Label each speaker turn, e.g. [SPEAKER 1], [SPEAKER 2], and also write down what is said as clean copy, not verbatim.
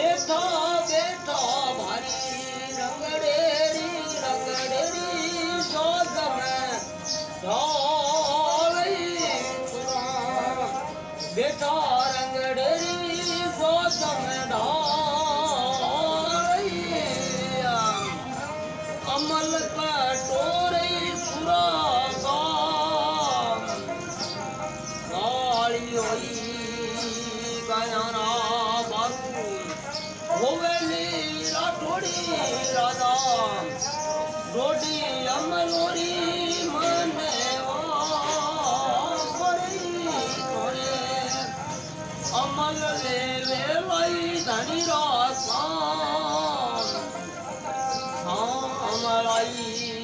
[SPEAKER 1] બેઠા બેઠા ભારી રંગડેરી શોધમે ઢોળી પુરા બેઠા રંગડેરી શોધમે ઢોળી અમલ કટોરી સુરા ગાળી હોઈ ગયાના બારુ હોવેલી રાઠોડી રાધા રોડી અમરોરી મને વાપરી કોરે અમલ લે વેવાઈ ધણી રાસા અમરાઈ